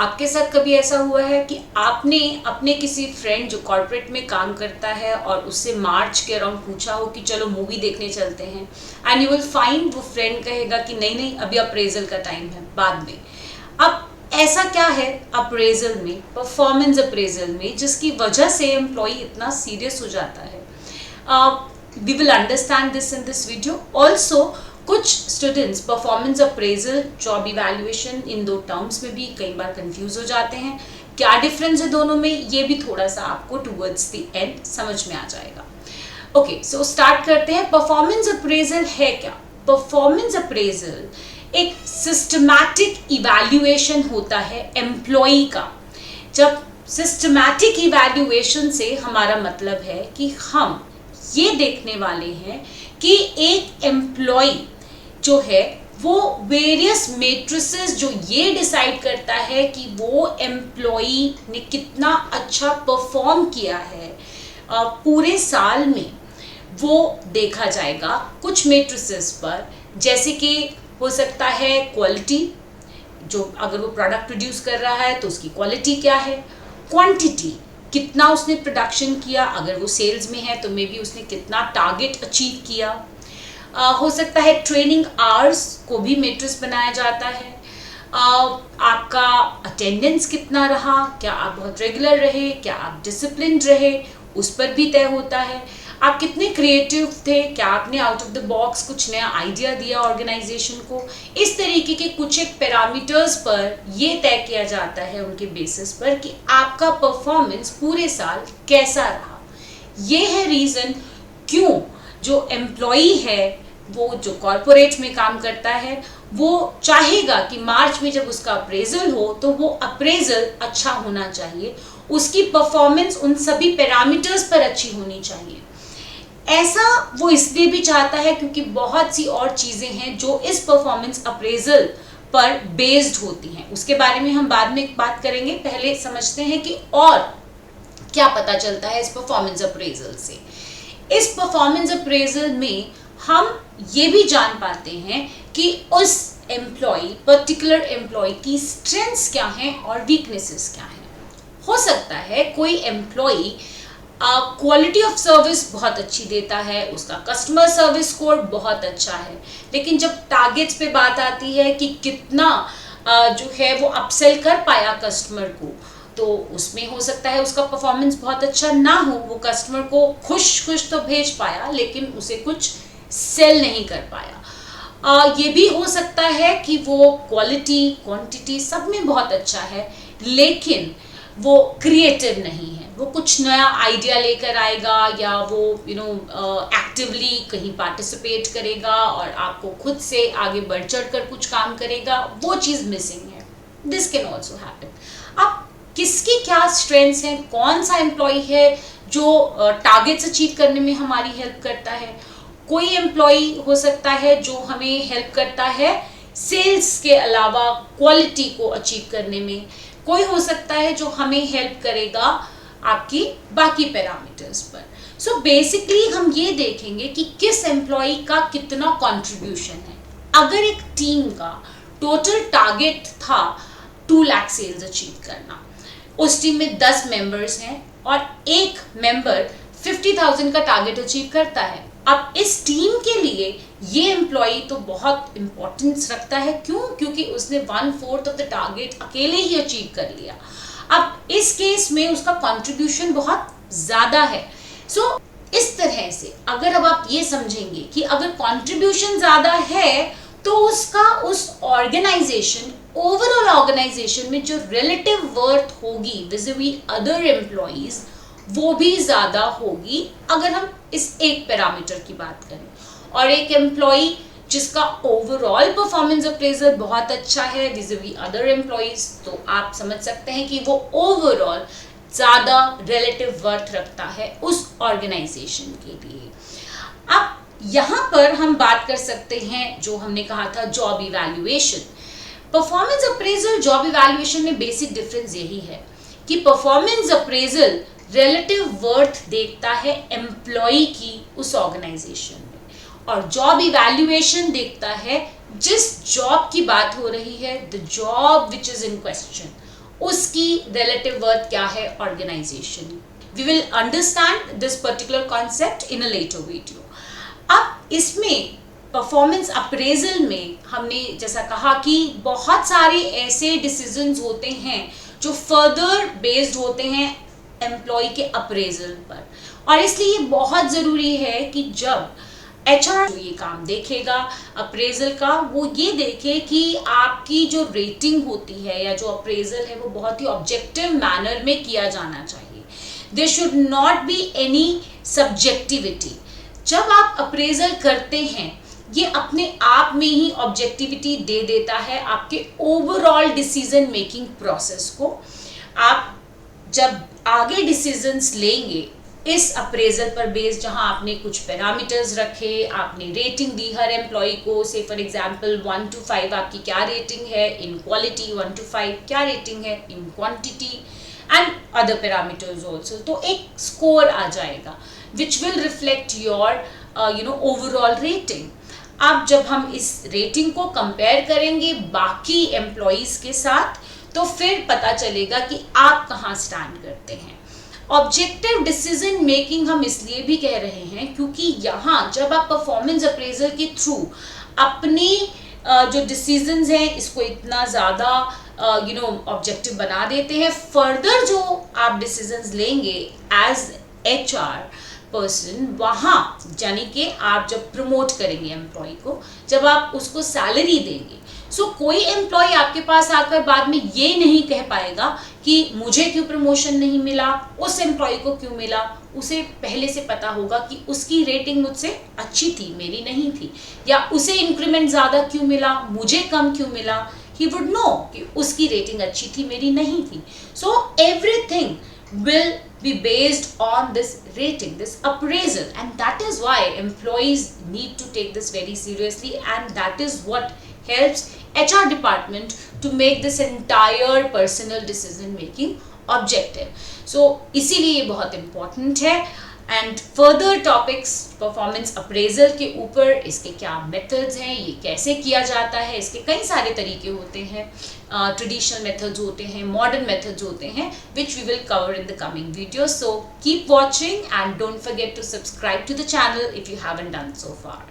आपके साथ कभी ऐसा हुआ है कि आपने अपने किसी फ्रेंड जो कॉर्पोरेट में काम करता है और उससे मार्च के अराउंड पूछा हो कि चलो मूवी देखने चलते हैं, एंड यू विल फाइंड वो फ्रेंड कहेगा कि नहीं नहीं अभी अप्रेजल का टाइम है, बाद में। अब ऐसा क्या है अप्रेजल में, परफॉर्मेंस अप्रेजल में, जिसकी वजह से एम्प्लॉय इतना सीरियस हो जाता है? We will understand this in this video also. कुछ students performance appraisal, job evaluation, इन दो टर्म्स में भी कई बार कंफ्यूज हो जाते हैं। क्या डिफरेंस है दोनों में, ये भी थोड़ा सा आपको टुवर्ड्स द एंड समझ में आ जाएगा। ओके, सो स्टार्ट करते हैं। परफॉर्मेंस अप्रेजल है क्या? परफॉर्मेंस अप्रेजल एक सिस्टमैटिक इवैल्यूएशन होता है एम्प्लॉय का। जब सिस्टमैटिक इवैल्यूएशन से हमारा मतलब है कि हम ये देखने वाले हैं कि एक एम्प्लॉय जो है वो वेरियस मेट्रिसेस जो ये डिसाइड करता है कि वो एम्प्लॉय ने कितना अच्छा परफॉर्म किया है पूरे साल में, वो देखा जाएगा कुछ मेट्रिसेस पर। जैसे कि हो सकता है क्वालिटी, जो अगर वो प्रोडक्ट प्रोड्यूस कर रहा है तो उसकी क्वालिटी क्या है। क्वांटिटी, कितना उसने प्रोडक्शन किया, अगर वो सेल्स में है तो मे बी उसने कितना टारगेट अचीव किया। हो सकता है ट्रेनिंग आवर्स को भी मैट्रिक्स बनाया जाता है। आपका अटेंडेंस कितना रहा, क्या आप बहुत रेगुलर रहे, क्या आप डिसिप्लिन्ड रहे, उस पर भी तय होता है। आप कितने क्रिएटिव थे, क्या आपने आउट ऑफ द बॉक्स कुछ नया आइडिया दिया ऑर्गेनाइजेशन को। इस तरीके के कुछ एक पैरामीटर्स पर ये तय किया जाता है उनके बेसिस पर कि आपका परफॉर्मेंस पूरे साल कैसा रहा। ये है रीज़न क्यों जो एम्प्लॉय है, वो जो कॉरपोरेट में काम करता है, वो चाहेगा कि मार्च में जब उसका अप्रेजल हो तो वो अप्रेजल अच्छा होना चाहिए, उसकी परफॉर्मेंस उन सभी पैरामीटर्स पर अच्छी होनी चाहिए। ऐसा वो इसलिए भी चाहता है क्योंकि बहुत सी और चीज़ें हैं जो इस परफॉर्मेंस अप्रेजल पर बेस्ड होती हैं। उसके बारे में हम बाद में बात करेंगे, पहले समझते हैं कि और क्या पता चलता है इस परफॉर्मेंस अप्रेजल से। इस परफॉर्मेंस अप्रेजल में हम ये भी जान पाते हैं कि उस एम्प्लॉय, पर्टिकुलर एम्प्लॉय की स्ट्रेंथ्स क्या हैं और वीकनेसेस क्या हैं। हो सकता है कोई एम्प्लॉय क्वालिटी ऑफ सर्विस बहुत अच्छी देता है, उसका कस्टमर सर्विस स्कोर बहुत अच्छा है, लेकिन जब टारगेट्स पे बात आती है कि कितना जो है वो अपसेल कर पाया कस्टमर को, तो उसमें हो सकता है उसका परफॉर्मेंस बहुत अच्छा ना हो। वो कस्टमर को खुश तो भेज पाया लेकिन उसे कुछ सेल नहीं कर पाया। ये भी हो सकता है कि वो क्वालिटी, क्वांटिटी सब में बहुत अच्छा है लेकिन वो क्रिएटिव नहीं है, वो कुछ नया आइडिया लेकर आएगा या वो एक्टिवली कहीं पार्टिसिपेट करेगा और आपको खुद से आगे बढ़ चढ़ कर कुछ काम करेगा, वो चीज़ मिसिंग है। This can also happen. अब किसकी क्या स्ट्रेंथ्स हैं, कौन सा एम्प्लॉय है जो टारगेट्स अचीव करने में हमारी हेल्प करता है। कोई एम्प्लॉय हो सकता है जो हमें हेल्प करता है सेल्स के अलावा क्वालिटी को अचीव करने में। कोई हो सकता है जो हमें हेल्प करेगा आपकी बाकी पैरामीटर्स पर। सो बेसिकली हम ये देखेंगे कि किस एम्प्लॉय का कितना कंट्रीब्यूशन है। अगर एक टीम का टोटल टारगेट था 2 लाख सेल्स अचीव करना, उस टीम में 10 मेंबर्स हैं और एक मेंबर 50,000 का टारगेट अचीव करता है। अब इस टीम के लिए ये एम्प्लॉय तो बहुत इंपॉर्टेंस रखता है। क्यों? क्योंकि उसने 1/4 ऑफ द टारगेट अकेले ही अचीव कर लिया। अब इस केस में उसका कंट्रीब्यूशन बहुत ज़्यादा है। सो इस तरह से अगर अब आप ये समझेंगे कि अगर कंट्रीब्यूशन ज़्यादा है तो उसका उस ऑर्गेनाइजेशन, ओवरऑल ऑर्गेनाइजेशन में जो रिलेटिव वर्थ होगी विज़िवी अदर एम्प्लॉयज़, वो भी ज़्यादा होगी अगर हम इस एक पैरामीटर की बात करें। और एक एम्प्लॉय जिसका ओवरऑल परफॉर्मेंस अप्रेजल बहुत अच्छा है विज़िवी अदर एम्प्लॉयज़, तो आप समझ सकते हैं कि वो ओवरऑल ज़्यादा रिलेटिव वर्थ रखता है उस ऑर्गेनाइजेशन के लिए। अब यहाँ पर हम बात कर सकते हैं जो हमने कहा था job evaluation. Performance appraisal, job evaluation में बेसिक डिफरेंस यही है कि परफॉर्मेंस अप्रेजल रिलेटिव वर्थ देखता है एम्प्लॉय की उस ऑर्गेनाइजेशन में और जॉब इवैल्यूएशन देखता है जिस जॉब की बात हो रही है, the job which is in question, उसकी रिलेटिव वर्थ क्या है organization. We will understand this particular concept in a later video. अब इसमें परफॉर्मेंस अप्रेजल में हमने जैसा कहा कि बहुत सारे ऐसे डिसीजंस होते हैं जो फर्दर बेस्ड होते हैं एम्प्लॉय के अप्रेजल पर, और इसलिए ये बहुत ज़रूरी है कि जब एचआर ये काम देखेगा अप्रेजल का, वो ये देखे कि आपकी जो रेटिंग होती है या जो अप्रेजल है वो बहुत ही ऑब्जेक्टिव मैनर में किया जाना चाहिए। There should not be any subjectivity. जब आप अप्रेजल करते हैं ये अपने आप में ही ऑब्जेक्टिविटी दे देता है आपके ओवरऑल डिसीजन मेकिंग प्रोसेस को। आप जब आगे डिसीजंस लेंगे इस अप्रेजल पर बेस्ड, जहां आपने कुछ पैरामीटर्स रखे, आपने रेटिंग दी हर एम्प्लॉय को, से फॉर एग्जांपल 1 to 5 आपकी क्या रेटिंग है इन क्वालिटी, 1 to 5 क्या रेटिंग है in quantity and other parameters also, तो एक स्कोर आ जाएगा which will reflect your overall rating. अब जब हम इस रेटिंग को कंपेयर करेंगे बाकी एम्प्लॉयज़ के साथ तो फिर पता चलेगा कि आप कहाँ स्टैंड करते हैं। ऑब्जेक्टिव डिसीजन मेकिंग हम इसलिए भी कह रहे हैं क्योंकि यहाँ जब आप परफॉर्मेंस अप्रेजल के थ्रू अपने जो डिसीजंस हैं इसको इतना ज़्यादा ऑब्जेक्टिव बना देते हैं, फर्दर जो आप डिसीजंस लेंगे एज एचआर पर्सन, वहाँ यानी कि आप जब प्रमोट करेंगे एम्प्लॉय को, जब आप उसको सैलरी देंगे, सो कोई एम्प्लॉय आपके पास आकर बाद में ये नहीं कह पाएगा कि मुझे क्यों प्रमोशन नहीं मिला, उस एम्प्लॉय को क्यों मिला। उसे पहले से पता होगा कि उसकी रेटिंग मुझसे अच्छी थी, मेरी नहीं थी, या उसे इंक्रीमेंट ज़्यादा क्यों मिला, मुझे कम क्यों मिला। ही वुड नो कि उसकी रेटिंग अच्छी थी, मेरी नहीं थी। So everything will be based on this rating, this appraisal, and that is why employees need to take this very seriously, and that is what helps HR department to make this entire personal decision making objective. So इसीलिए ये बहुत important है। And further topics performance appraisal के ऊपर, इसके क्या methods हैं, ये कैसे किया जाता है, इसके कई सारे तरीके होते हैं, ट्रेडिशनल मेथड्स होते हैं, मॉडर्न मेथड्स होते हैं, which we will cover in the coming video. So keep watching and don't forget to subscribe to the channel if you haven't done so far.